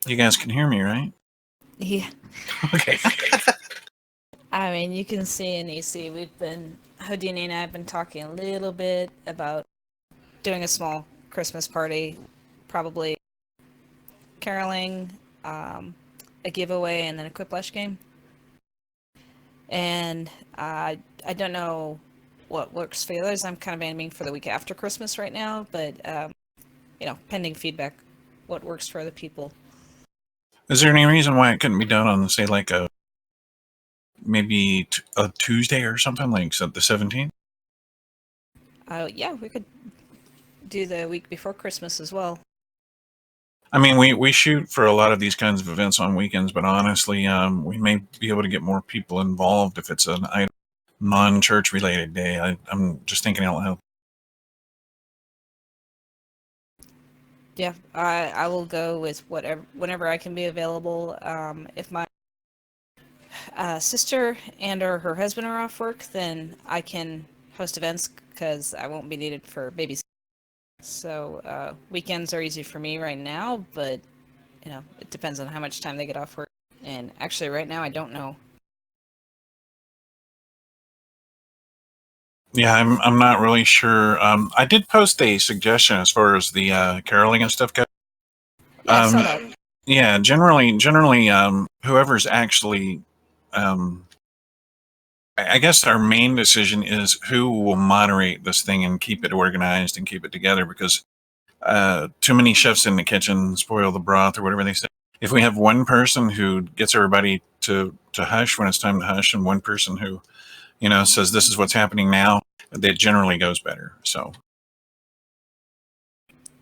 You guys can hear me, right? Yeah. Okay. I mean, you can see in EC, Houdini and I have been talking a little bit about doing a small Christmas party, probably caroling, um, a giveaway, and then a Quiplash game. And I don't know what works for the others. I'm kind of aiming for the week after Christmas right now, but pending feedback, what works for other people. Is there any reason why it couldn't be done on, say, like maybe a Tuesday or something, like the 17th? Yeah, we could do the week before Christmas as well. I mean, we shoot for a lot of these kinds of events on weekends, but honestly, we may be able to get more people involved if it's an non-church related day. I'm just thinking out loud. Yeah, I will go with whenever I can be available. If my sister and or her husband are off work, then I can host events because I won't be needed for babies. So weekends are easy for me right now, but it depends on how much time they get off work. And actually, right now, I don't know. Yeah, I'm not really sure. I did post a suggestion as far as the caroling and stuff goes. Yeah, I saw that. Yeah, generally, whoever's actually, I guess our main decision is who will moderate this thing and keep it organized and keep it together, because too many chefs in the kitchen spoil the broth, or whatever they say. If we have one person who gets everybody to hush when it's time to hush, and one person who, says this is what's happening now, that generally goes better. So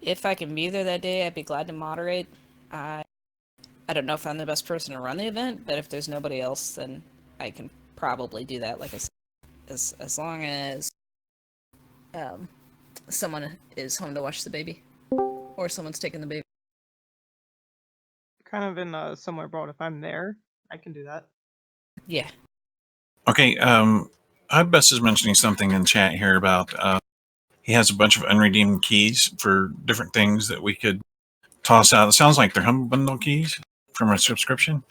If I can be there that day, I'd be glad to moderate. I don't know if I'm the best person to run the event, but if there's nobody else, then I can probably do that. Like I said, as long as um, someone is home to watch the baby, or someone's taking the baby. Kind of in a similar boat. If I'm there, I can do that. Yeah. okay, Hudbus is mentioning something in chat here about he has a bunch of unredeemed keys for different things that we could toss out. It sounds like they're Humble Bundle keys from a subscription.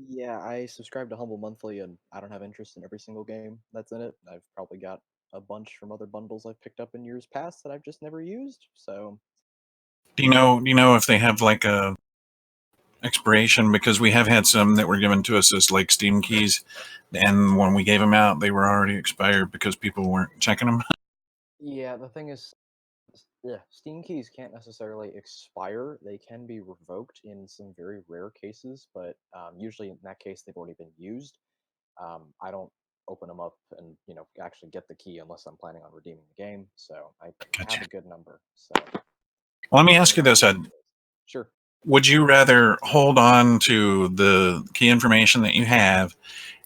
Yeah, I subscribe to Humble Monthly, and I don't have interest in every single game that's in it. I've probably got a bunch from other bundles I've picked up in years past that I've just never used. So, Do you know if they have like a expiration? Because we have had some that were given to us as like Steam keys, and when we gave them out, they were already expired because people weren't checking them. yeah, the thing is, yeah, Steam keys can't necessarily expire. They can be revoked in some very rare cases, but usually in that case they've already been used. I don't open them up and actually get the key unless I'm planning on redeeming the game. So I Gotcha. have a good number. So Well, let me ask you this, Ed. sure. Would you rather hold on to the key information that you have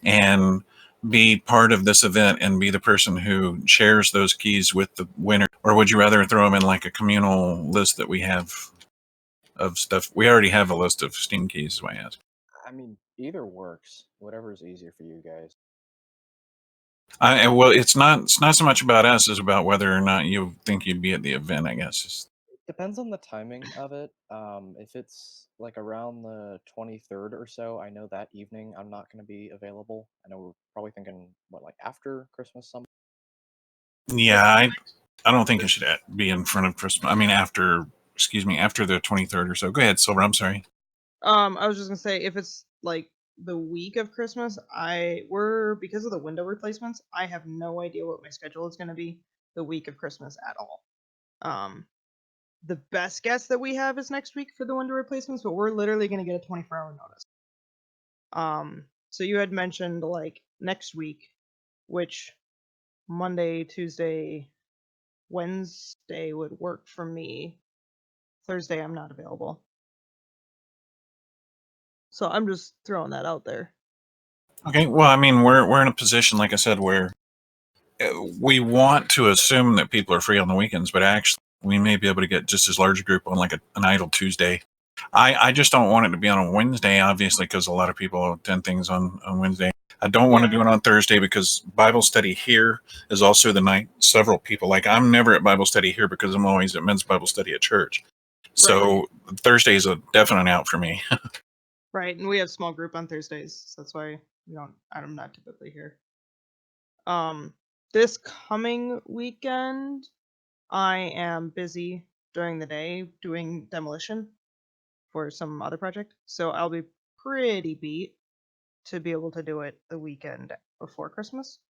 and be part of this event and be the person who shares those keys with the winner, or would you rather throw them in like a communal list that we have of stuff? We already have a list of Steam keys, is why I asked. I mean, either works. Whatever's easier for you guys. Well, it's not so much about us as about whether or not you think you'd be at the event, I guess. It depends on the timing of it. If it's like around the 23rd or so, I know that evening I'm not going to be available. I know we're probably thinking like after Christmas some. Yeah, I don't think it should be in front of Christmas. I mean, after the 23rd or so. Go ahead, Silver. I'm sorry. I was just gonna say, if it's like the week of Christmas, we're because of the window replacements, I have no idea what my schedule is gonna be the week of Christmas at all. The best guess that we have is next week for the window replacements, but we're literally gonna get a 24-hour notice. So you had mentioned like next week, which Monday, Tuesday, Wednesday would work for me. Thursday I'm not available. So I'm just throwing that out there. Okay, well, I mean, we're in a position, like I said, where we want to assume that people are free on the weekends, but actually, we may be able to get just as large a group on like an idle Tuesday. I just don't want it to be on a Wednesday, obviously, because a lot of people attend things on Wednesday. I don't want to do it on Thursday because Bible study here is also the night several people, like I'm never at Bible study here because I'm always at men's Bible study at church. So Thursday is a definite out for me. Right, and we have small group on Thursdays, so that's why I'm not typically here. This coming weekend, I am busy during the day doing demolition for some other project, so I'll be pretty beat to be able to do it the weekend before Christmas.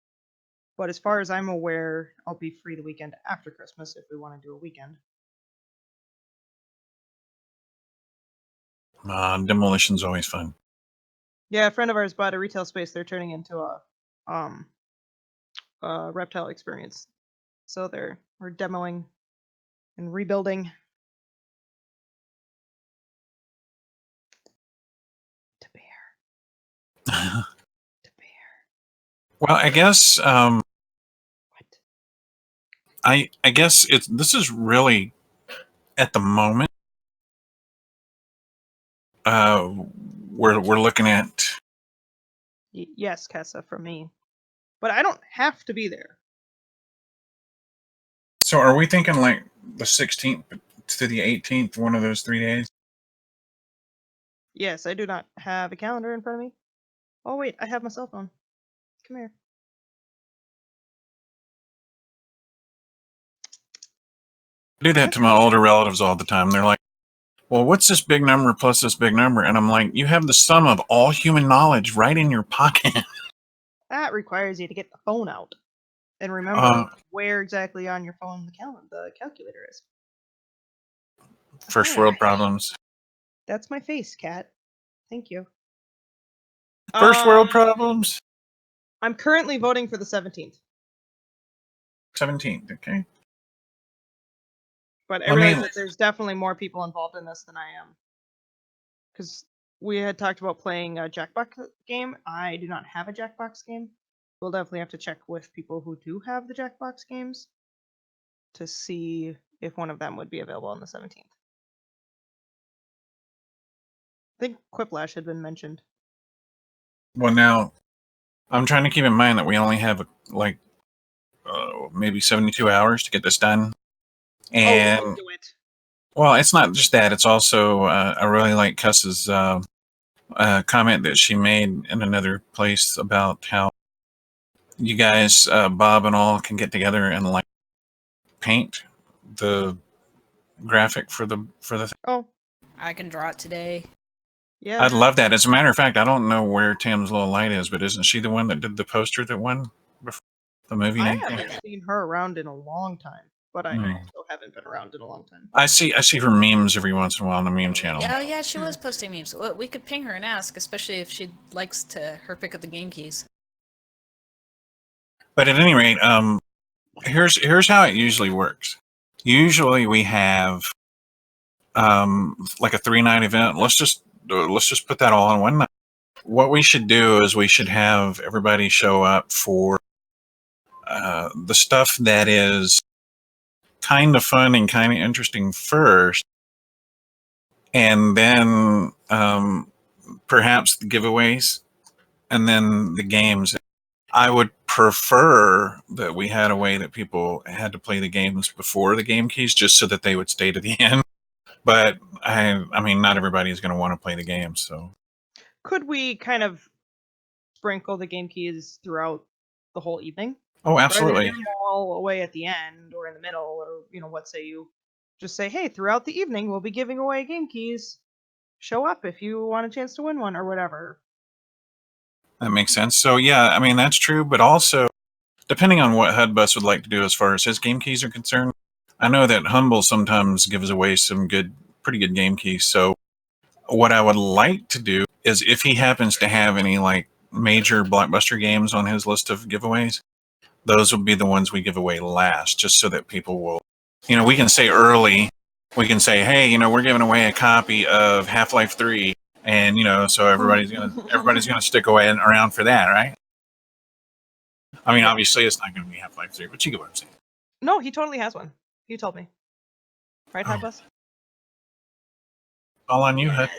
But as far as I'm aware, I'll be free the weekend after Christmas if we want to do a weekend. Demolition's always fun. Yeah, a friend of ours bought a retail space they're turning into a reptile experience. So we're demoing and rebuilding. To bear. To bear. Well, I guess What? I guess this is really at the moment. We're looking at. Yes, Kessa, for me. But I don't have to be there. So are we thinking like the 16th to the 18th, one of those 3 days? Yes, I do not have a calendar in front of me. Oh wait, I have my cell phone. Come here. I do that to my older relatives all the time. They're like, well, what's this big number plus this big number? And I'm like, you have the sum of all human knowledge right in your pocket. That requires you to get the phone out and remember where exactly on your phone the calculator is. First world problems. That's my face, cat. Thank you. First world problems. I'm currently voting for the 17th. 17th, okay. But I realize that there's definitely more people involved in this than I am. Because we had talked about playing a Jackbox game. I do not have a Jackbox game. We'll definitely have to check with people who do have the Jackbox games to see if one of them would be available on the 17th. I think Quiplash had been mentioned. Well, now I'm trying to keep in mind that we only have maybe 72 hours to get this done. And we'll do it. Well, it's not just that. It's also I really like Cuss's comment that she made in another place about how you guys, Bob and all, can get together and like paint the graphic for the thing. Oh, I can draw it today. yeah. I'd love that. As a matter of fact, I don't know where Tim's little light is, but isn't she the one that did the poster that won before the movie I night? haven't seen her around in a long time, but I also haven't been around in a long time. I see her memes every once in a while on the meme channel. Oh yeah, she was posting memes. Well, we could ping her and ask, especially if she likes her pick up the game keys. But at any rate, here's how it usually works. Usually we have like a 3-night event. Let's just put that all on one night. What we should do is we should have everybody show up for the stuff that is kind of fun and kind of interesting first, and then perhaps the giveaways, and then the games. I would prefer that we had a way that people had to play the games before the game keys, just so that they would stay to the end. But I mean, not everybody is going to want to play the game. So, could we kind of sprinkle the game keys throughout the whole evening? Oh, absolutely. Give them all away at the end or in the middle, or what say you? Just say, hey, throughout the evening we'll be giving away game keys. Show up if you want a chance to win one or whatever. That makes sense. So yeah, I mean that's true, but also depending on what HUDBus would like to do as far as his game keys are concerned, I know that Humble sometimes gives away some pretty good game keys. So what I would like to do is if he happens to have any like major blockbuster games on his list of giveaways, those will be the ones we give away last, just so that people will, we can say early, we can say, hey, we're giving away a copy of Half-Life 3. And so everybody's gonna stick away and around for that, right? I mean, obviously it's not gonna be Half-Life 3, but you get what I'm saying. No, he totally has one. He told me. Right, HUDBus? All on you, HUD.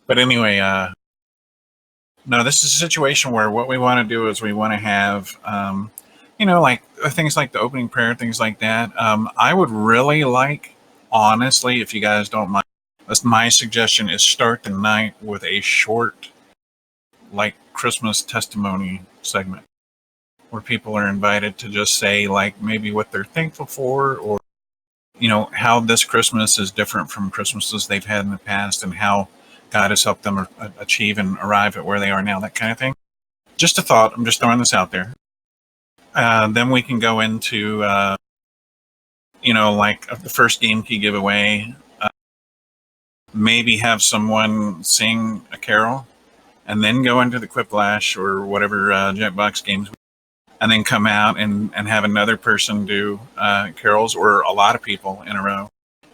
But anyway, no, this is a situation where what we want to do is we want to have like things like the opening prayer, things like that. I would really like, honestly, if you guys don't mind, that's my suggestion is start the night with a short, like Christmas testimony segment where people are invited to just say like maybe what they're thankful for, or how this Christmas is different from Christmases they've had in the past, and how God has helped them achieve and arrive at where they are now, that kind of thing. Just a thought. I'm just throwing this out there. Then we can go into, like the first game key giveaway. Maybe have someone sing a carol, and then go into the Quiplash or whatever Jackbox games, and then come out and have another person do carols, or a lot of people in a row.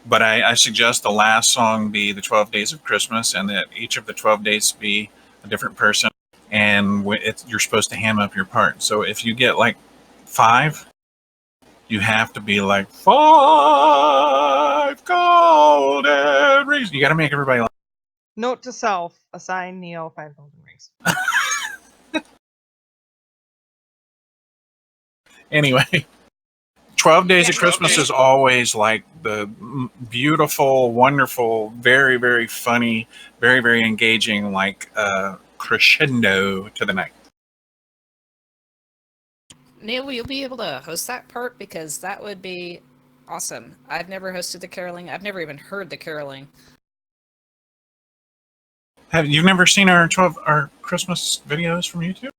But I suggest the last song be the 12 Days of Christmas, and that each of the 12 days be a different person, and you're supposed to ham up your part. So if you get like 5, you have to be like 5 golden rings. You got to make everybody like. Note to self: assign Neo 5 golden rings. Anyway, 12 Days of Christmas is always like the beautiful, wonderful, very, very funny, very, very engaging, like crescendo to the night. Neil, will you be able to host that part? Because that would be awesome. I've never hosted the caroling. I've never even heard the caroling. Have you never seen our Christmas videos from YouTube?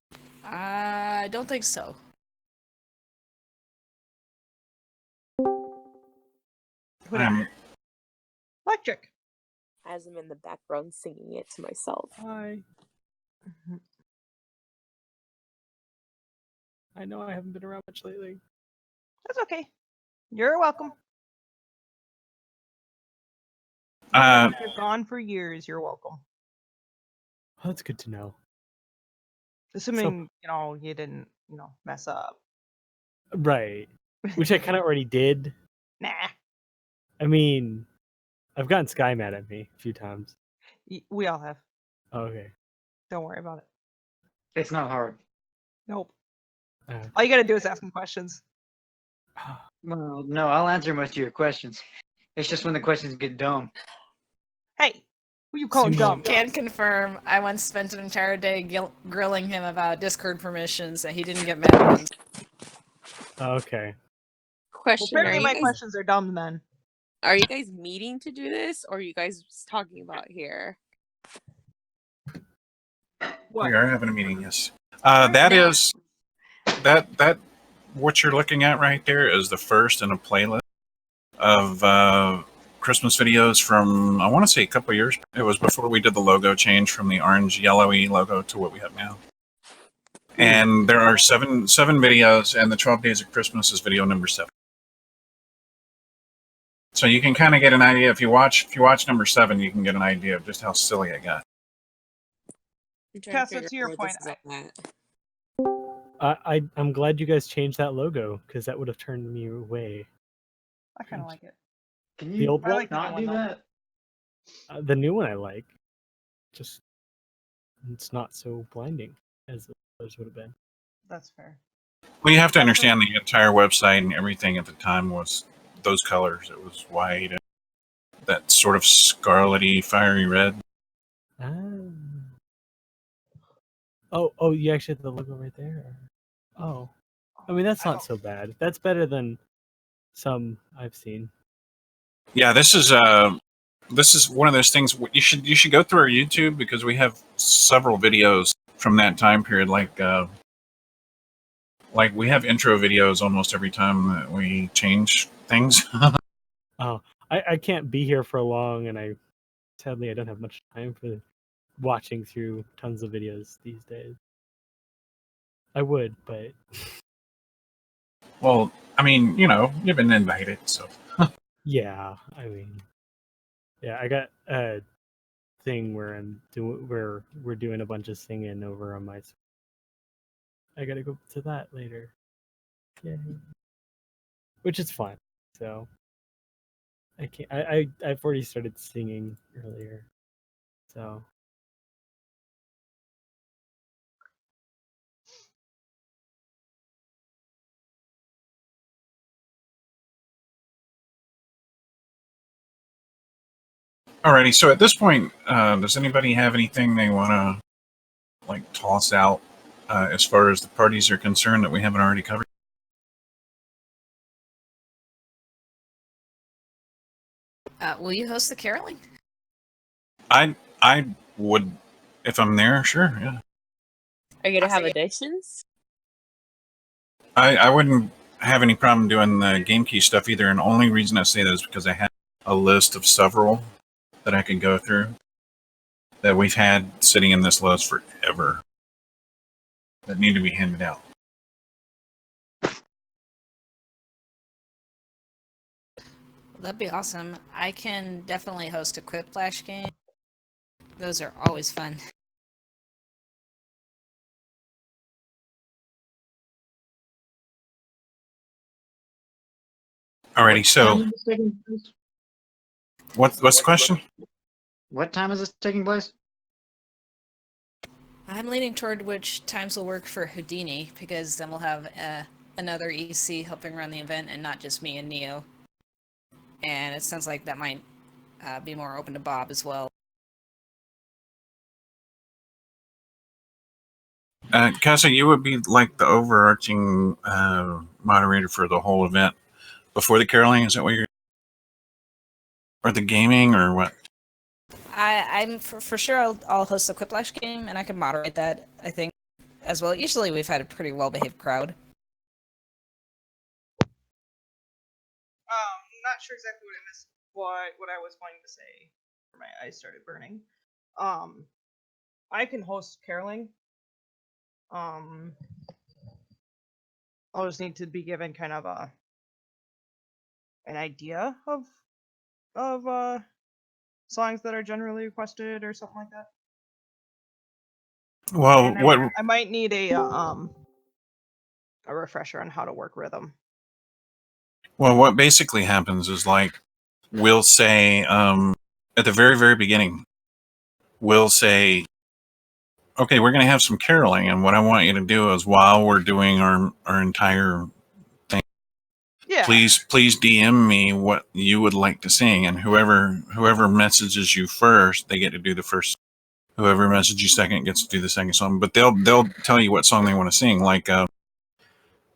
I don't think so. Electric. As I'm in the background singing it to myself. Hi. I know I haven't been around much lately. That's okay. You're welcome. You're gone for years. You're welcome. Oh, that's good to know. Assuming you didn't mess up. Right. Which I kind of already did. Nah. I mean, I've gotten Sky mad at me a few times. We all have. Oh, okay. Don't worry about it. It's not hard. Nope. All you gotta do is ask him questions. Well, no, I'll answer most of your questions. It's just when the questions get dumb. Hey, who you calling dumb? Can confirm. I once spent an entire day grilling him about Discord permissions, and he didn't get mad once. Okay. Question: Well, apparently my questions are dumb then. Are you guys meeting to do this, or are you guys just talking about here? What? We are having a meeting, yes. That what you're looking at right there is the first in a playlist of Christmas videos from, I want to say, a couple of years. It was before we did the logo change from the orange yellowy logo to what we have now. And there are seven videos, and the 12 Days of Christmas is video number 7. So you can kind of get an idea. If you watch number 7, you can get an idea of just how silly it got. Cass, to your point, I'm glad you guys changed that logo, because that would have turned me away. I kind of like it. Can The you old one? not do that? The new one I like. Just it's not so blinding as those would have been. That's fair. Well, you have to understand the entire website and everything at the time was those colors. It was white and that sort of scarlety, fiery red. Oh, you actually have the logo right there? Oh. I mean, that's not so bad. That's better than some I've seen. Yeah, this is one of those things you should go through our YouTube, because we have several videos from that time period. Like we have intro videos almost every time that we change things. Oh, I can't be here for long, and sadly I don't have much time for watching through tons of videos these days. I would, but Well, I mean, you've been invited, so. yeah, I mean, yeah, I got a thing where we're doing a bunch of singing over on my. I gotta go to that later. Yeah, which is fun. So I can't. I've already started singing earlier, so. Alrighty, so at this point, does anybody have anything they want to like toss out as far as the parties are concerned that we haven't already covered? Will you host the caroling? I would, if I'm there, sure, yeah. Are you gonna have additions? I wouldn't have any problem doing the game key stuff either, and the only reason I say that is because I have a list of several that I could go through that we've had sitting in this list forever that need to be handed out. That'd be awesome. I can definitely host a Quiplash game. Those are always fun. Alrighty, so what's the question? What time is this taking place? I'm leaning toward which times will work for Houdini, because then we'll have another EC helping run the event and not just me and Neo. And it sounds like that might be more open to Bob as well. Casa, you would be like the overarching moderator for the whole event before the caroling. Is that what you're? Or the gaming, or what? I'm for sure I'll host the Quiplash game, and I can moderate that, I think, as well. Usually we've had a pretty well-behaved crowd. Not sure exactly what I missed. What I was wanting to say. My eyes started burning. I can host caroling. I'll just need to be given kind of an idea of songs that are generally requested or something like that. Well, And what? I might need a refresher on how to work rhythm. Well, what basically happens is like we'll say at the very, very beginning, we'll say, okay, we're going to have some caroling, and what I want you to do is while we're doing our entire thing, Yeah. please DM me what you would like to sing, and whoever messages you first, they get to do the first. Whoever messages you second gets to do the second song, but they'll tell you what song they want to sing. Like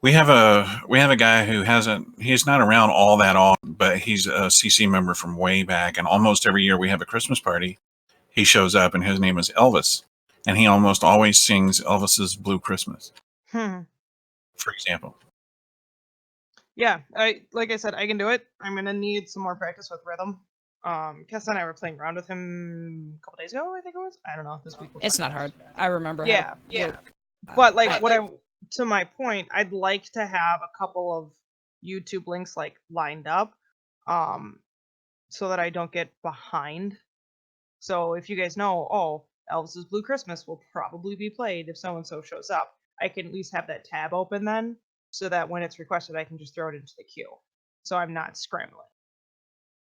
we have a guy who he's not around all that often, but he's a CC member from way back, and almost every year we have a Christmas party, he shows up, and his name is Elvis, and he almost always sings Elvis's Blue Christmas, for example. Yeah, like I said, I can do it. I'm gonna need some more practice with rhythm. Kessa and I were playing around with him a couple days ago, I think it was. I don't know, this week. It's not hard. I remember. Yeah. But like to my point, I'd like to have a couple of YouTube links like lined up, so that I don't get behind. So if you guys know, oh, Elvis's Blue Christmas will probably be played if so and so shows up, I can at least have that tab open then, so that when it's requested, I can just throw it into the queue, so I'm not scrambling.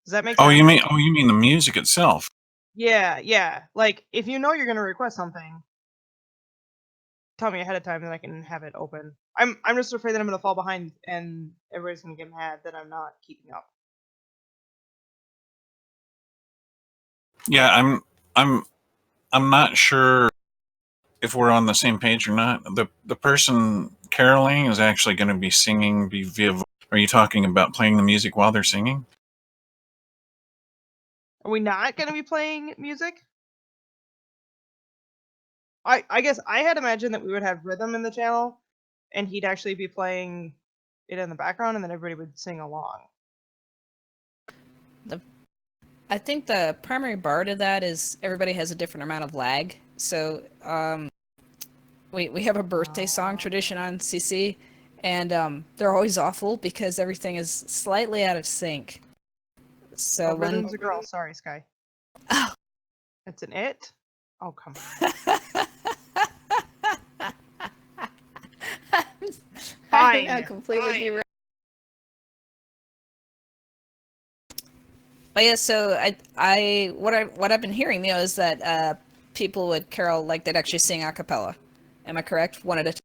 Does that make sense? Oh, you mean the music itself? Yeah. Like if you know you're gonna request something, tell me ahead of time, then I can have it open. I'm just afraid that I'm gonna fall behind and everybody's gonna get mad that I'm not keeping up. Yeah, I'm not sure if we're on the same page or not. The person caroling is actually going to be singing via. Are you talking about playing the music while they're singing? Are we not gonna be playing music? I guess I had imagined that we would have rhythm in the channel, and he'd actually be playing it in the background, and then everybody would sing along. I think the primary bar to that is everybody has a different amount of lag. So we have a birthday song tradition on CC, and they're always awful because everything is slightly out of sync. So Oh, rhythm's a girl. Sorry, Sky. Oh. It's an it? Oh, come on. I'm not completely right. But yeah, so what I've been hearing, you know, is that people would carol like they'd actually sing a cappella. Am I correct? One at a time.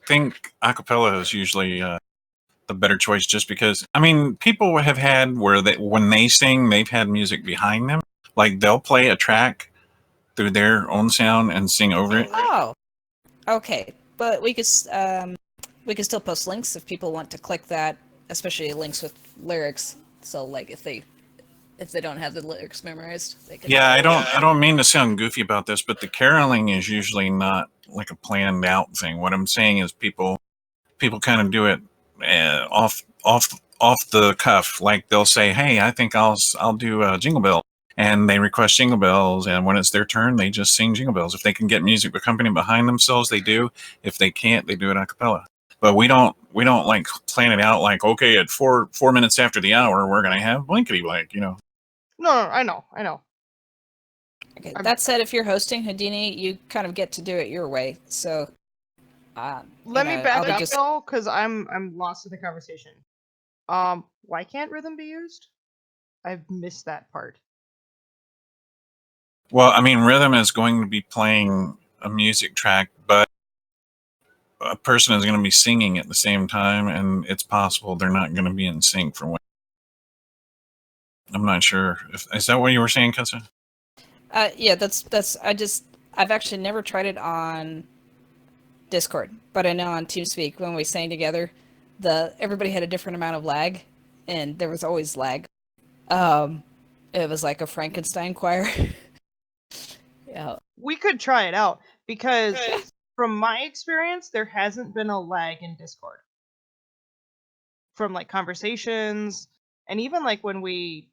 think acapella is usually the better choice, just because I mean people have had where they when they sing they've had music behind them, like they'll play a track through their own sound and sing over it. Oh, okay. But we could still post links if people want to click that, especially links with lyrics. So like if they don't have the lyrics memorized, they can. Yeah, I don't mean to sound goofy about this, but the caroling is usually not like a planned out thing. What I'm saying is people kind of do it off the cuff. Like they'll say, "Hey, I think I'll do Jingle Bell," and they request Jingle Bells, and when it's their turn, they just sing Jingle Bells. If they can get music accompanying behind themselves, they do. If they can't, they do it a cappella. But we don't like plan it out like, okay, at 4 minutes after the hour, we're gonna have blankety blank, you know. No, I know. Okay. That said, if you're hosting Houdini, you kind of get to do it your way. So. Let me I'll back be up just- though, because I'm lost in the conversation. Why can't rhythm be used? I've missed that part. Well, I mean, rhythm is going to be playing a music track, but a person is going to be singing at the same time, and it's possible they're not going to be in sync for one. I'm not sure. Is that what you were saying, Kessa? Yeah, that's. I've actually never tried it on Discord, but I know on TeamSpeak when we sang together, everybody had a different amount of lag, and there was always lag. It was like a Frankenstein choir. Yeah. We could try it out because from my experience, there hasn't been a lag in Discord. From like conversations, and even like when we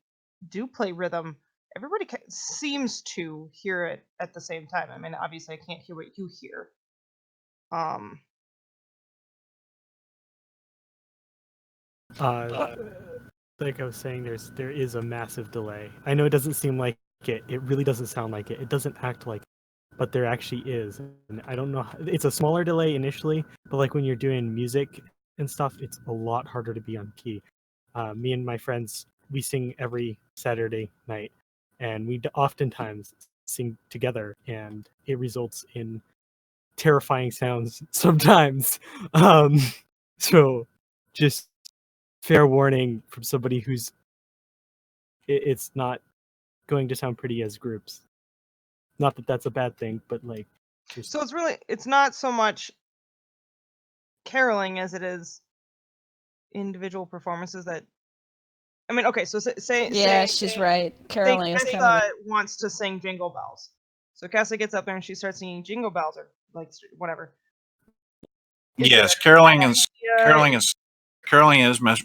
do play rhythm, everybody seems to hear it at the same time. I mean, obviously, I can't hear what you hear. Like I was saying, there is a massive delay. I know it doesn't seem like it. It really doesn't sound like it. It doesn't act like it, but there actually is. And I don't know. It's a smaller delay initially, but like when you're doing music and stuff, it's a lot harder to be on key. Me and my friends, we sing every Saturday night, and we oftentimes sing together, and it results in terrifying sounds sometimes. So just fair warning from somebody who's it's not going to sound pretty as groups. Not that that's a bad thing, but like just So it's not so much caroling as it is individual performances that. I mean, okay, so Yeah, she's right. Caroling is kind of. Kessa wants to sing Jingle Bells, so Kessa gets up there and she starts singing Jingle Bells or like whatever. Yes, caroling is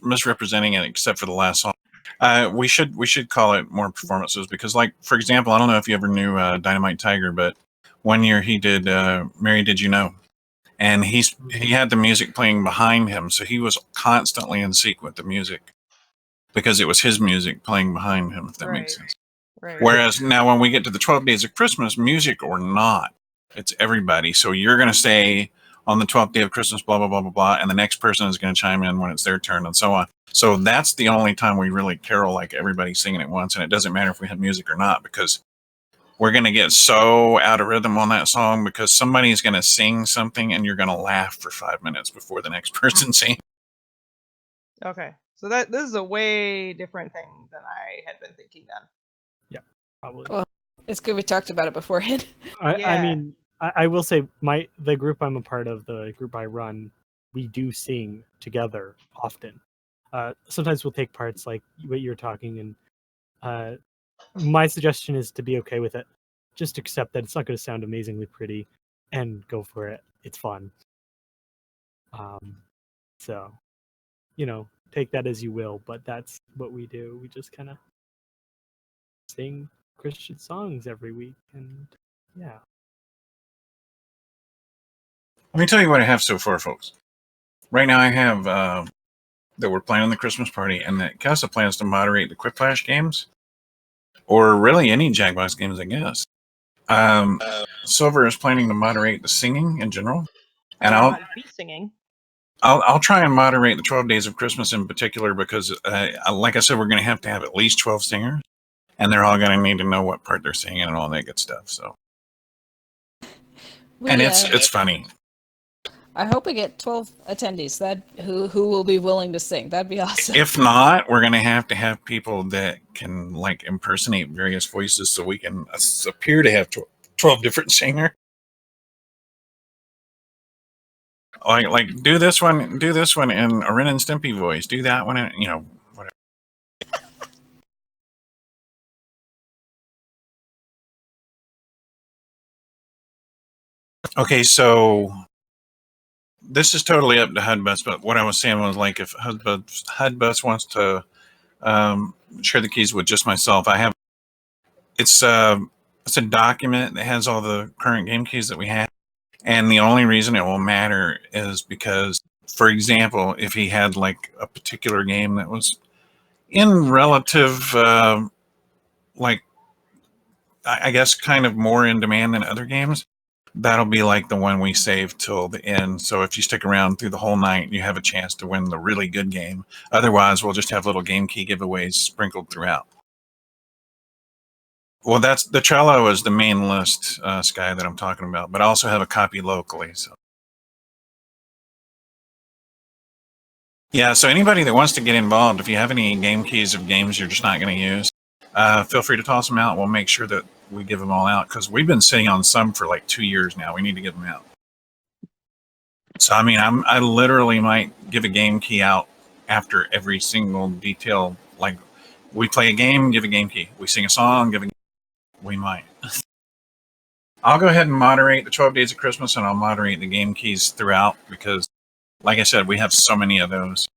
misrepresenting it, except for the last song. We should call it more performances because, like, for example, I don't know if you ever knew Dynamite Tiger, but one year he did "Mary Did You Know," and he had the music playing behind him, so he was constantly in sync with the music because it was his music playing behind him. If that makes sense. Right. Whereas now, when we get to the 12 Days of Christmas, music or not, it's everybody. So you're going to say on the 12th day of Christmas, blah, blah, blah, blah, blah, and the next person is going to chime in when it's their turn and so on. So that's the only time we really carol like everybody singing at once. And it doesn't matter if we have music or not, because we're going to get so out of rhythm on that song because somebody's going to sing something and you're going to laugh for 5 minutes before the next person sings. Okay, so this is a way different thing than I had been thinking then. probably. Well, it's good we talked about it beforehand. I Yeah. mean, I will say the group I'm a part of, the group I run, we do sing together often. Sometimes we'll take parts like what you're talking, and my suggestion is to be okay with it. Just accept that it's not going to sound amazingly pretty, and go for it. It's fun. So, take that as you will, but that's what we do. We just kind of sing Christian songs every week, and yeah. Let me tell you what I have so far, folks. Right now I have that we're planning the Christmas party and that Casa plans to moderate the Quick Flash games, or really any Jackbox games, I guess. Silver is planning to moderate the singing in general, and I will not be singing. I'll try and moderate the 12 Days of Christmas in particular because, like I said, we're going to have at least 12 singers, and they're all going to need to know what part they're singing and all that good stuff. So, and it's funny. I hope we get 12 attendees that who will be willing to sing. That'd be awesome. If not, we're gonna have to have people that can like impersonate various voices, so we can appear to have 12 different singers. Like do this one in a Ren and Stimpy voice. Do that one in, whatever. Okay, so this is totally up to HUDBus, but what I was saying was, like, if HUDBus wants to share the keys with just myself, I have it's a document that has all the current game keys that we have, and the only reason it will matter is because, for example, if he had like a particular game that was in relative, like, I guess kind of more in demand than other games, that'll be like the one we save till the end. So if you stick around through the whole night, you have a chance to win the really good game. Otherwise, we'll just have little game key giveaways sprinkled throughout. Well, that's the Trello is the main list, Sky, that I'm talking about, but I also have a copy locally. So yeah, so anybody that wants to get involved, if you have any game keys of games you're just not going to use, feel free to toss them out. We'll make sure that we give them all out, because we've been sitting on some for like 2 years now. We need to get them out. So I mean, I literally might give a game key out after every single detail. Like, we play a game, give a game key. We sing a song, give a. We might. I'll go ahead and moderate the 12 Days of Christmas, and I'll moderate the game keys throughout, because, like I said, we have so many of those.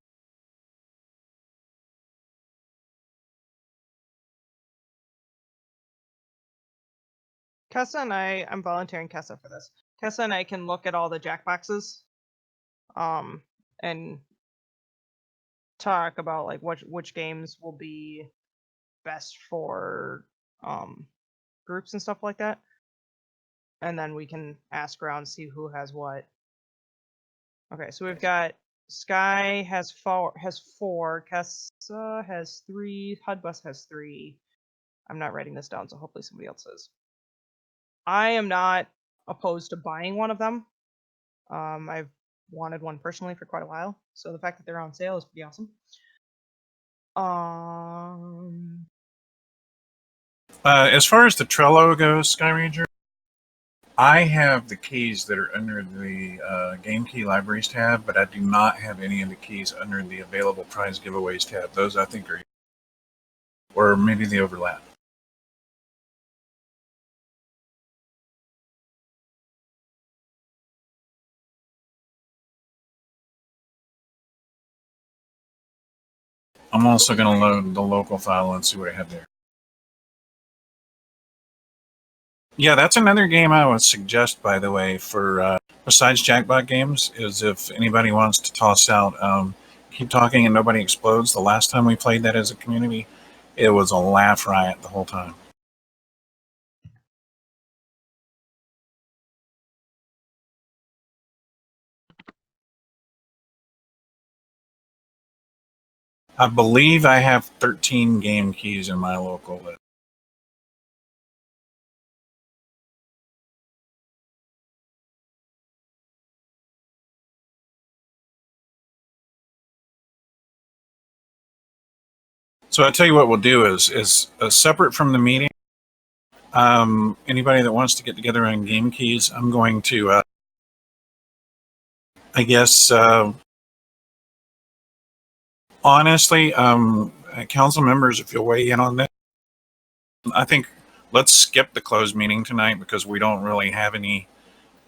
Kessa and I'm volunteering Kessa for this. Kessa and I can look at all the Jackboxes, and talk about like which games will be best for groups and stuff like that. And then we can ask around, see who has what. Okay, so we've got Sky has four, Kessa has 3, HUDBus has 3. I'm not writing this down, so hopefully somebody else is. I am not opposed to buying one of them. I've wanted one personally for quite a while, so the fact that they're on sale is pretty awesome. As far as the Trello goes, Sky Ranger, I have the keys that are under the Game Key Libraries tab, but I do not have any of the keys under the Available Prize Giveaways tab. Those I think are, or maybe they overlap. I'm also going to load the local file and see what I have there. Yeah, that's another game I would suggest, by the way, for besides Jackbot games, is if anybody wants to toss out Keep Talking and Nobody Explodes. The last time we played that as a community, it was a laugh riot the whole time. I believe I have 13 game keys in my local list. So I'll tell you what we'll do is separate from the meeting. Anybody that wants to get together on game keys, I'm going to, I guess, honestly, council members, if you'll weigh in on this, I think let's skip the closed meeting tonight, because we don't really have any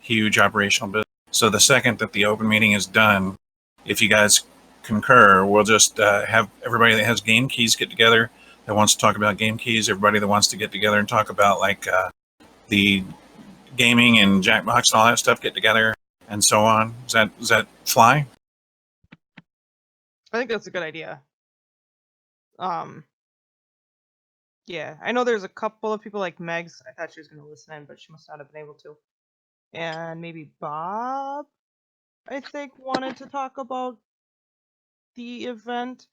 huge operational business. So the second that the open meeting is done, if you guys concur, we'll just have everybody that has game keys get together, that wants to talk about game keys, everybody that wants to get together and talk about like the gaming and Jackbox and all that stuff get together, and so on. Does that fly? I think that's a good idea. Yeah, I know there's a couple of people like Megs. I thought she was going to listen in, but she must not have been able to. And maybe Bob, I think, wanted to talk about the event.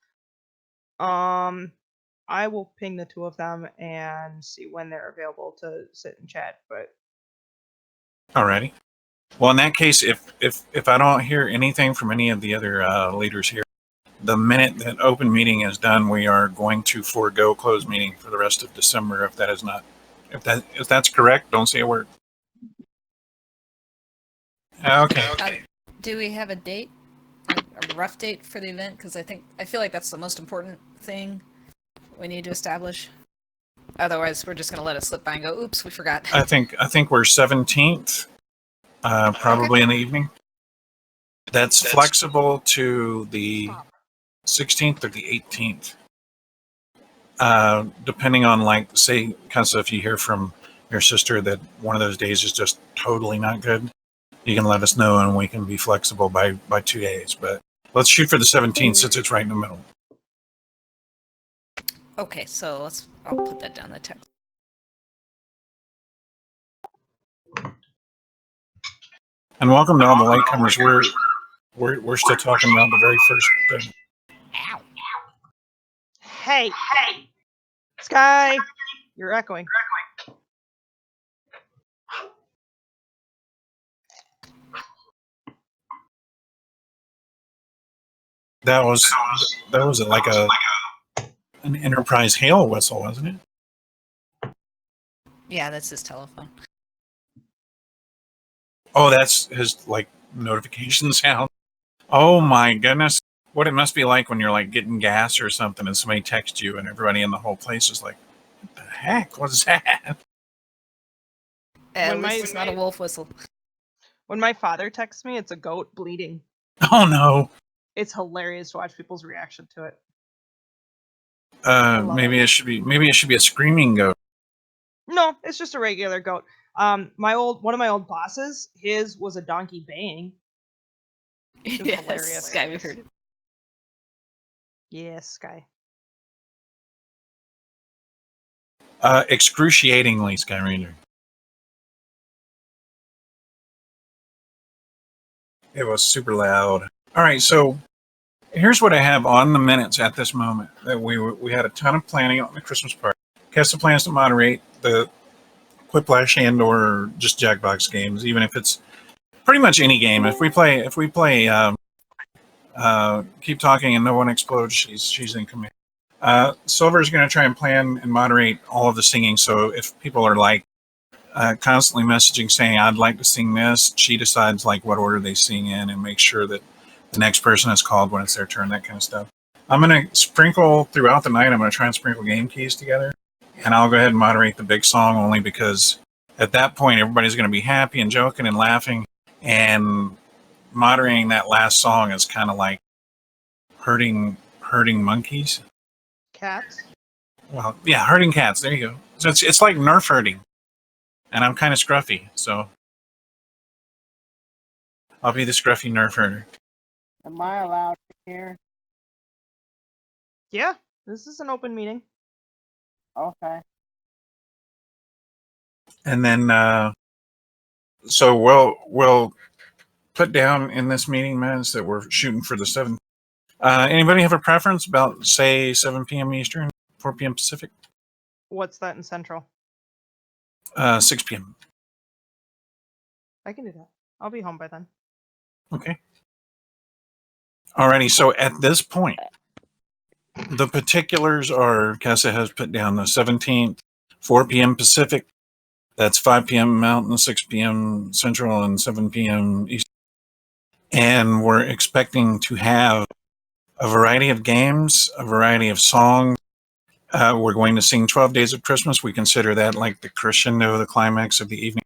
I will ping the two of them and see when they're available to sit and chat. But Alrighty. Well, in that case, if I don't hear anything from any of the other leaders here, the minute that open meeting is done, we are going to forego closed meeting for the rest of December. If that is not, if that's correct, don't say a word. Okay. Do we have a date? A rough date for the event? Because I feel like that's the most important thing we need to establish. Otherwise, we're just gonna let it slip by and go, "Oops, we forgot." I think we're 17th, probably in the evening. That's flexible to the 16th or the 18th. Depending on, like, say, Kessa, if you hear from your sister that one of those days is just totally not good, you can let us know and we can be flexible by 2 days. But let's shoot for the 17th since it's right in the middle. Okay, so I'll put that down the text. And welcome to all the latecomers. We're still talking about the very first thing. Ow. Hey, Sky, you're echoing. That was like an Enterprise hail whistle, wasn't it? Yeah, that's his telephone. Oh, that's his, like, notification sound. Oh my goodness. What it must be like when you're, like, getting gas or something and somebody texts you and everybody in the whole place is like, what the heck was that? At When least it's not a wolf whistle. When my father texts me, it's a goat bleeding. Oh no. It's hilarious to watch people's reaction to it. love Maybe it should be a screaming goat. No, it's just a regular goat. One of my old bosses, his was a donkey baying. It was Yes, hilarious. Sky, we heard it. Yes, Sky. Excruciatingly, Sky Ranger. It was super loud. All right, so here's what I have on the minutes at this moment. That we had a ton of planning on the Christmas party. Kessa plans to moderate the Quiplash and or just Jackbox games, even if it's pretty much any game. If we play Keep Talking and No One Explodes, she's in command. Silver's going to try and plan and moderate all of the singing. So if people are like constantly messaging saying, I'd like to sing this, she decides like what order they sing in and make sure that the next person is called when it's their turn, that kind of stuff. I'm going to sprinkle throughout the night. I'm going to try and sprinkle game keys together. And I'll go ahead and moderate the big song only because at that point, everybody's going to be happy and joking and laughing. And moderating that last song is kind of like herding monkeys. Cats. Well, yeah, herding cats. There you go. So it's like Nerf herding. And I'm kind of scruffy, so I'll be the scruffy Nerf herder. Am I allowed here? Yeah, this is an open meeting. Okay. And then, so we'll put down in this meeting minutes that we're shooting for the 7th. Anybody have a preference about, say, 7 p.m. Eastern, 4 p.m. Pacific? What's that in Central? 6 p.m. I can do that. I'll be home by then. Okay. Alrighty, so at this point, the particulars are, Kessa has put down the 17th, 4 p.m. Pacific. That's 5 p.m. Mountain, 6 p.m. Central, and 7 p.m. Eastern. And we're expecting to have a variety of games, a variety of songs. We're going to sing 12 Days of Christmas. We consider that like the crescendo, the climax of the evening.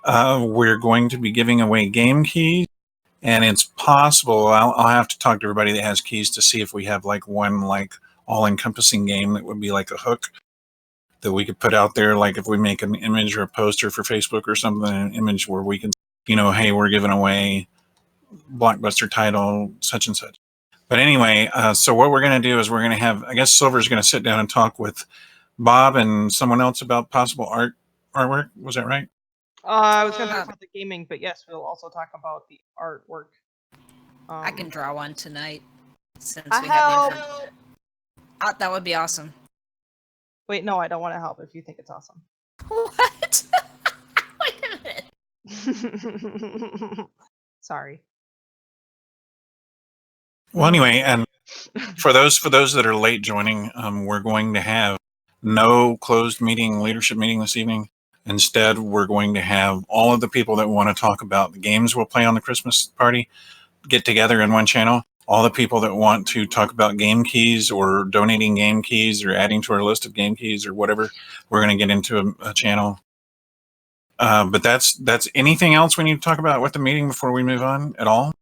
We're going to be giving away game keys. And it's possible, I'll have to talk to everybody that has keys to see if we have like one like all-encompassing game that would be like a hook that we could put out there. Like if we make an image or a poster for Facebook or something, an image where we can, hey, we're giving away blockbuster title, such and such. But anyway, so what we're going to do is we're going to have, I guess Silver's going to sit down and talk with Bob and someone else about possible artwork. Was that right? I was going to talk about the gaming, but yes, we'll also talk about the artwork. I can draw one tonight since I we have the help. event. That would be awesome. Wait, no, I don't want to help if you think it's awesome. What? Wait a minute. Sorry. Well, anyway, and for those that are late joining, we're going to have no closed leadership meeting this evening. Instead, we're going to have all of the people that want to talk about the games we'll play on the Christmas party get together in one channel. All the people that want to talk about game keys or donating game keys or adding to our list of game keys or whatever, we're going to get into a channel. But that's anything else we need to talk about with the meeting before we move on at all?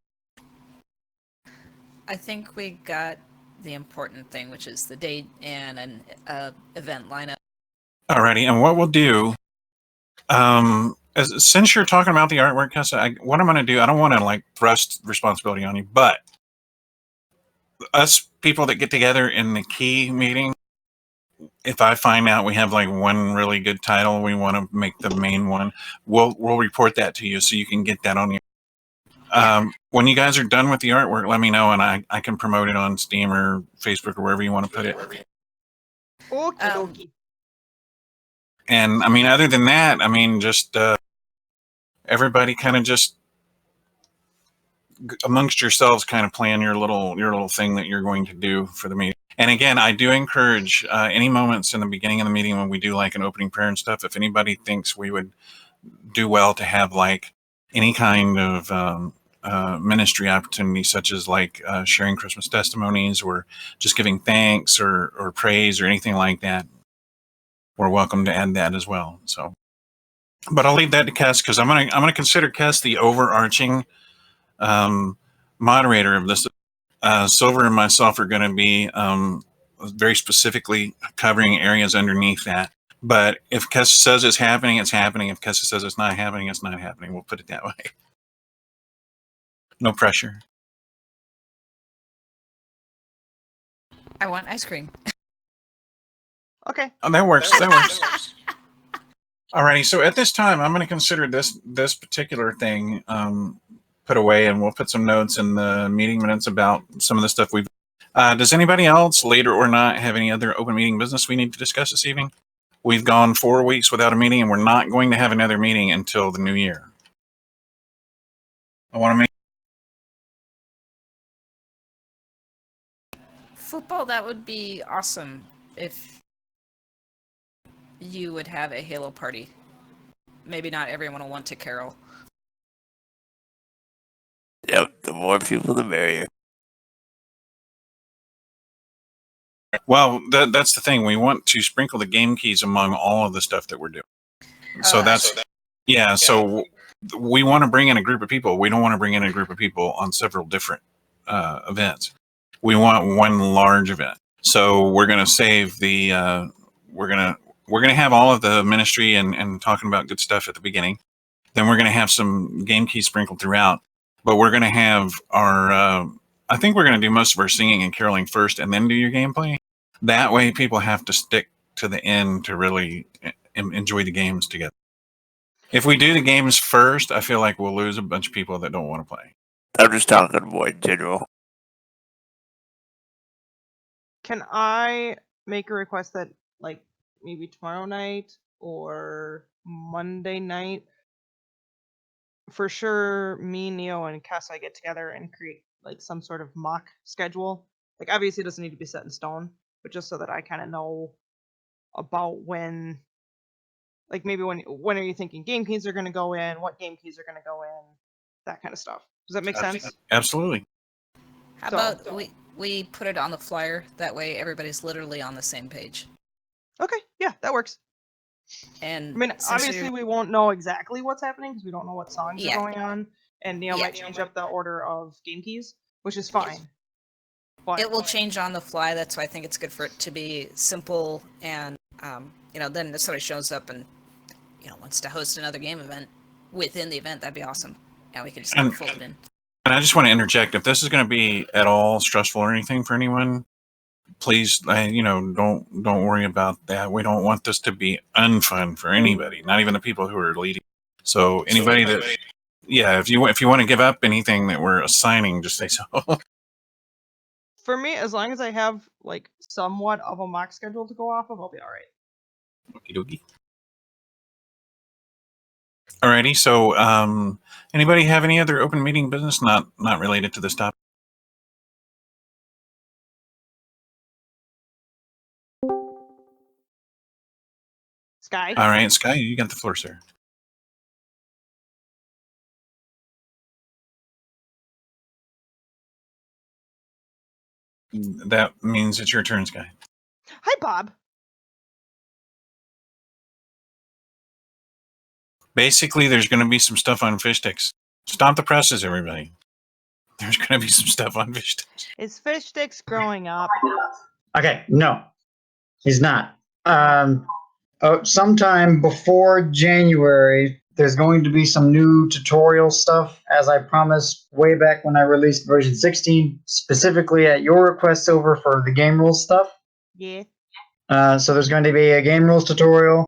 I think we got the important thing, which is the date and an event lineup. Alrighty, and what we'll do, since you're talking about the artwork, Kessa, what I'm going to do, I don't want to like thrust responsibility on you, but us people that get together in the key meeting, if I find out we have like one really good title, we want to make the main one, we'll report that to you so you can get that on you. When you guys are done with the artwork, let me know and I can promote it on Steam or Facebook or wherever you want to put it. Okie And I mean, other than that, I mean, just everybody kind of just amongst yourselves kind of plan your little thing that you're going to do for the meeting. And again, I do encourage any moments in the beginning of the meeting when we do like an opening prayer and stuff, if anybody thinks we would do well to have like any kind of ministry opportunity, such as like sharing Christmas testimonies or just giving thanks or praise or anything like that, we're welcome to add that as well. So, but I'll leave that to Kess because I'm gonna consider Kess the overarching moderator of this. Silver and myself are going to be very specifically covering areas underneath that. But if Kessa says it's happening, it's happening. If Kessa says it's not happening, it's not happening. We'll put it that way. No pressure. I want ice cream. Okay. Oh, that works. That works. Alrighty. So at this time, I'm going to consider this particular thing put away, and we'll put some notes in the meeting minutes about some of the stuff we've. Does anybody else, later or not, have any other open meeting business we need to discuss this evening? We've gone 4 weeks without a meeting, and we're not going to have another meeting until the new year. I want to make. Football, that would be awesome if you would have a Halo party. Maybe not everyone will want to carol. Yep, the more people, the merrier. Well, that's the thing. We want to sprinkle the game keys among all of the stuff that we're doing. So So we want to bring in a group of people. We don't want to bring in a group of people on several different events. We want one large event. So we're going to save the. We're gonna have all of the ministry and talking about good stuff at the beginning. Then we're going to have some game keys sprinkled throughout. But we're going to have our. I think we're going to do most of our singing and caroling first, and then do your gameplay. That way, people have to stick to the end to really enjoy the games together. If we do the games first, I feel like we'll lose a bunch of people that don't want to play. I'm just talking more in general. Can I make a request that, like, maybe tomorrow night or Monday night, for sure, me, Neo, and Kessa get together and create like some sort of mock schedule. Like, obviously, it doesn't need to be set in stone, but just so that I kind of know about when, like, maybe when are you thinking game keys are going to go in, what game keys are going to go in, that kind of stuff. Does that make sense? Absolutely. How about we put it on the flyer? That way, everybody's literally on the same page. Okay, yeah, that works. And I mean, obviously, we won't know exactly what's happening because we don't know what songs Yeah. are going on, and Neo might change up the order of game keys, which is fine. But it will change on the fly. That's why I think it's good for it to be simple and, then if somebody shows up and, wants to host another game event within the event, that'd be awesome. Yeah, we could just fold it in. And I just want to interject. If this is going to be at all stressful or anything for anyone, please, don't worry about that. We don't want this to be unfun for anybody, not even the people who are leading. So anybody that, if you want to give up anything that we're assigning, just say so. for me, as long as I have like somewhat of a mock schedule to go off of, I'll be all right. Okie dokie. Alrighty. So, anybody have any other open meeting business not related to this topic? Sky. All right, Sky, you got the floor, sir. That means it's your turn, Sky. Hi, Bob. Basically, there's going to be some stuff on fish sticks. Stop the presses, everybody. There's going to be some stuff on fish sticks. Is Fish Sticks growing up? Okay, no, he's not. Sometime before January, there's going to be some new tutorial stuff, as I promised way back when I released version 16, specifically at your request, Silver, for the game rules stuff. Yeah. So there's going to be a game rules tutorial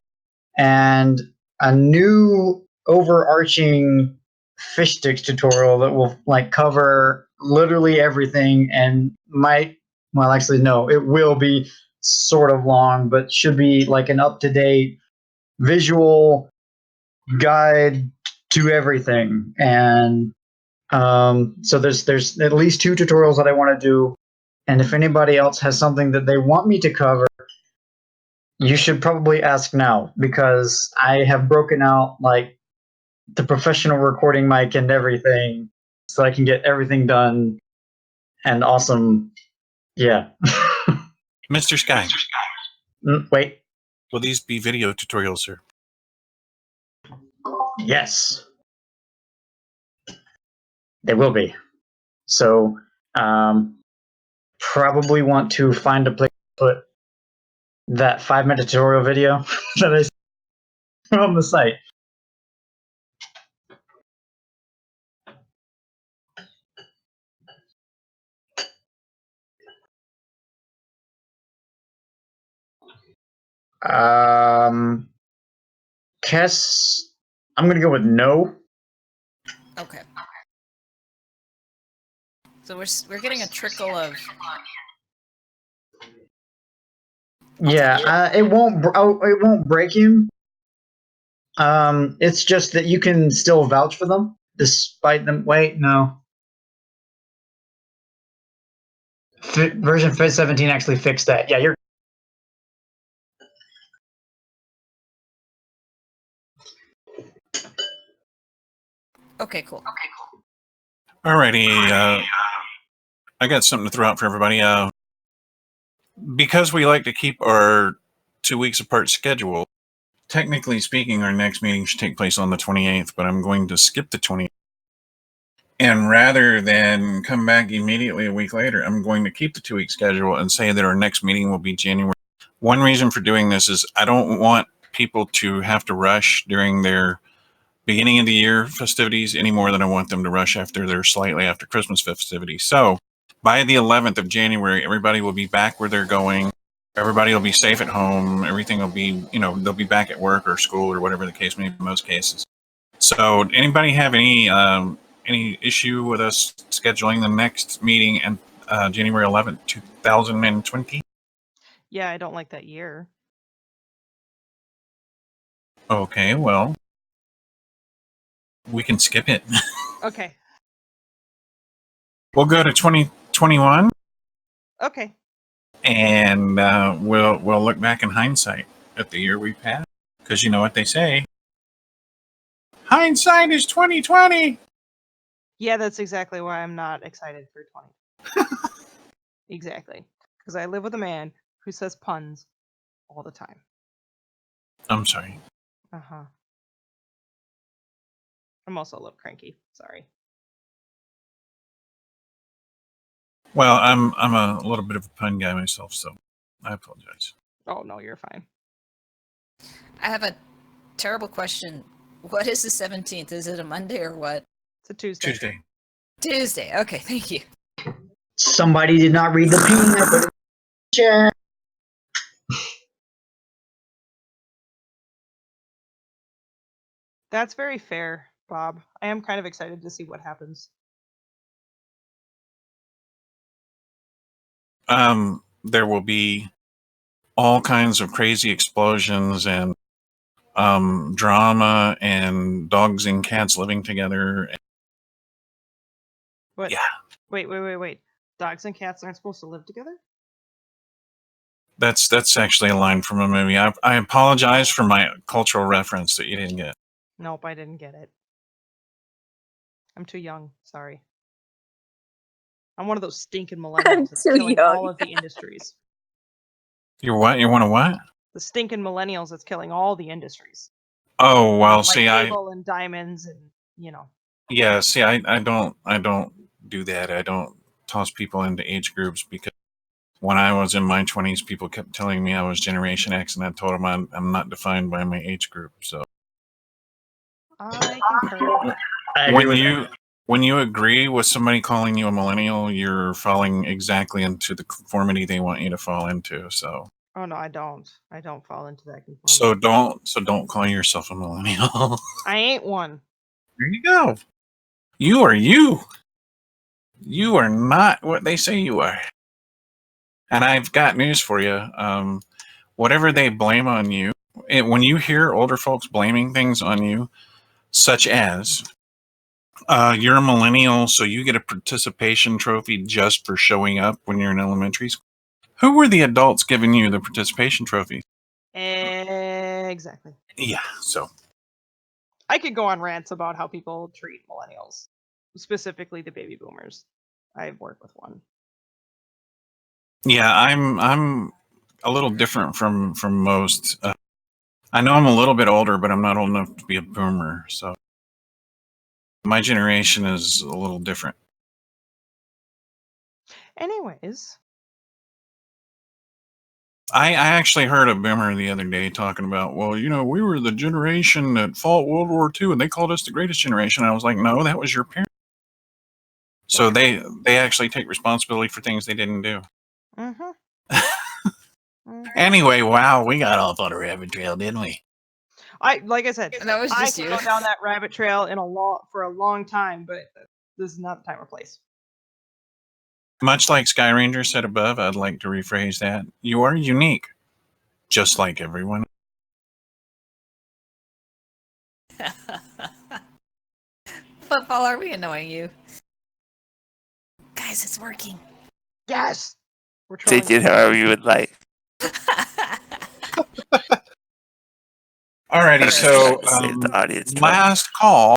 and a new overarching fish sticks tutorial that will like cover literally everything and it will be sort of long, but should be like an up-to-date visual guide to everything. And so there's at least 2 tutorials that I want to do. And if anybody else has something that they want me to cover, you should probably ask now, because I have broken out like the professional recording mic and everything so I can get everything done and awesome. Yeah. Mr. Sky. Wait. Will these be video tutorials, sir? Yes. They will be. So, probably want to find a place to put that 5-minute tutorial video that I put on the site. Kess, I'm gonna go with no. Okay. So we're getting a trickle of. Yeah, it won't break you. It's just that you can still vouch for them despite them. Wait, no. Version 17 actually fixed that. Yeah, you're. Okay, cool. Alrighty. I got something to throw out for everybody. Because we like to keep our 2 weeks apart schedule, technically speaking, our next meeting should take place on the 28th, but I'm going to skip the 28th. And rather than come back immediately a week later, I'm going to keep the 2-week schedule and say that our next meeting will be January. One reason for doing this is I don't want people to have to rush during their beginning of the year festivities any more than I want them to rush after their slightly after Christmas festivities. So by the 11th of January, everybody will be back where they're going. Everybody will be safe at home. Everything will be, they'll be back at work or school or whatever the case may be in most cases. So anybody have any issue with us scheduling the next meeting and January 11th, 2020? Yeah, I don't like that year. Okay, well, we can skip it. Okay. We'll go to 2021. Okay. And we'll look back in hindsight at the year we've had, because you know what they say, hindsight is 2020. Yeah, that's exactly why I'm not excited for 20. Exactly, because I live with a man who says puns all the time. I'm sorry. Uh-huh. I'm also a little cranky. Sorry. Well, I'm a little bit of a pun guy myself, so I apologize. Oh no, you're fine. I have a terrible question. What is the 17th? Is it a Monday or what? It's a Tuesday. Tuesday. Okay, thank you. Somebody did not read the chat. That's very fair, Bob. I am kind of excited to see what happens. There will be all kinds of crazy explosions and drama and dogs and cats living together. What? Yeah. Wait. Dogs and cats aren't supposed to live together? That's actually a line from a movie. I apologize for my cultural reference that you didn't get. Nope, I didn't get it. I'm too young. Sorry. I'm one of those stinking millennials that's too killing young. all of the industries. You're what? You want to what? The stinking millennials that's killing all the industries. Oh well, Like see, cable and diamonds and I don't do that. I don't toss people into age groups because when I was in my 20s, people kept telling me I was Generation X, and I told them I'm not defined by my age group. So I concur. I agree with when you agree with somebody calling you a millennial, you're falling exactly into the conformity they want you to fall into. So Oh no, I don't. I don't fall into that conformity. don't call yourself a millennial. I ain't one. There you go. You are you. You are not what they say you are. And I've got news for you. Whatever they blame on you, when you hear older folks blaming things on you, such as you're a millennial, so you get a participation trophy just for showing up when you're in elementary school. Who were the adults giving you the participation trophy? Exactly. Yeah, so I could go on rants about how people treat millennials, specifically the baby boomers. I work with one. yeah, I'm a little different from most. I know I'm a little bit older, but I'm not old enough to be a boomer. So my generation is a little different. Anyways, I actually heard a boomer the other day talking about, well, we were the generation that fought World War II, and they called us the greatest generation. I was like, no, that was your parents. So they actually take responsibility for things they didn't do. Anyway, wow, we got off on a rabbit trail, didn't we? like I said, And that was just I you. could go down that rabbit trail for a long time, but this is not the time or place. Much like Sky Ranger said above, I'd like to rephrase that. You are unique, just like everyone. Football, are we annoying you? Guys, it's working. Yes, we're Take trolling. it however you would like. Alrighty, so Save the audience. last call.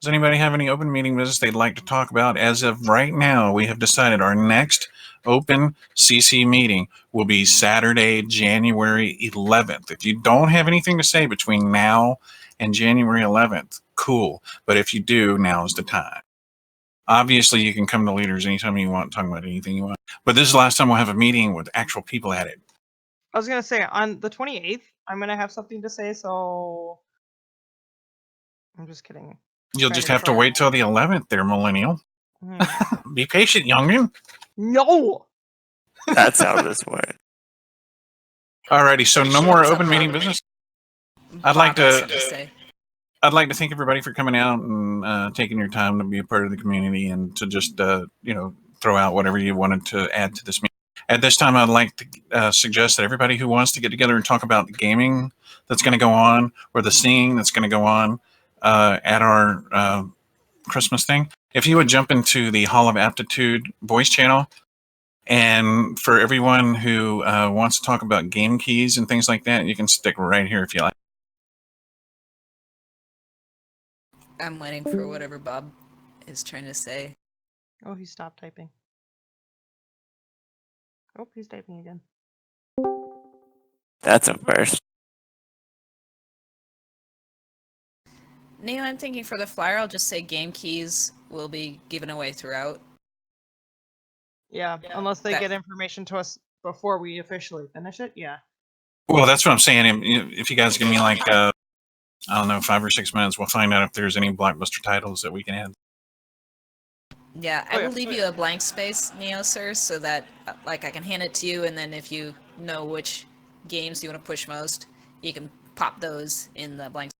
Does anybody have any open meeting business they'd like to talk about? As of right now, we have decided our next open CC meeting will be Saturday, January 11th. If you don't have anything to say between now and January 11th, cool. But if you do, now's the time. Obviously, you can come to Leaders anytime you want, talk about anything you want. But this is the last time we'll have a meeting with actual people at it. I was gonna say on the 28th, I'm gonna have something to say. So I'm just kidding. You'll Trying just to have to troll. wait till the 11th there, millennial. Hmm. Be patient, youngin. No. That's how this works. Alrighty, so no more open meeting business. I'd like Bob has to- something say. I'd like to thank everybody for coming out and taking your time to be a part of the community and to just throw out whatever you wanted to add to this meeting. At this time, I'd like to suggest that everybody who wants to get together and talk about the gaming that's going to go on or the singing that's going to go on at our Christmas thing, if you would jump into the Hall of Aptitude voice channel, and for everyone who wants to talk about game keys and things like that, you can stick right here if you like. I'm waiting for whatever Bob is trying to say. Oh, he stopped typing. Oh, he's typing again. That's a first. Neil, I'm thinking for the flyer, I'll just say game keys will be given away throughout. Yeah, unless they That- get information to us before we officially finish it. Yeah. Well, that's what I'm saying. If you guys give me like, I don't know, 5 or 6 minutes, we'll find out if there's any blockbuster titles that we can add. Yeah, Oh, I yeah. will leave you a blank space, Neo, sir, so that I can hand it to you, and then if you know which games you want to push most, you can pop those in the blank.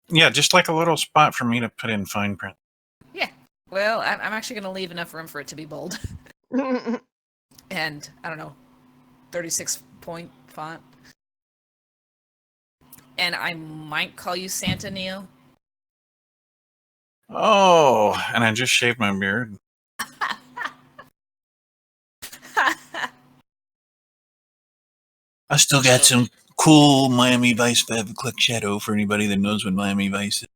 Yeah, just like a little spot for me to put in fine print. Yeah. Well, I'm actually going to leave enough room for it to be bold. And, I don't know, 36-point font. And I might call you Santa Neo. Oh, and I just shaved my beard. I still got some cool Miami Vice 5 o'clock shadow for anybody that knows what Miami Vice is,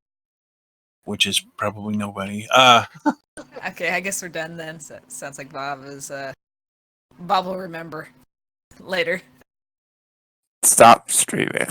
which is probably nobody. Okay, I guess we're done then. So sounds like Bob is Bob will remember later. Stop streaming.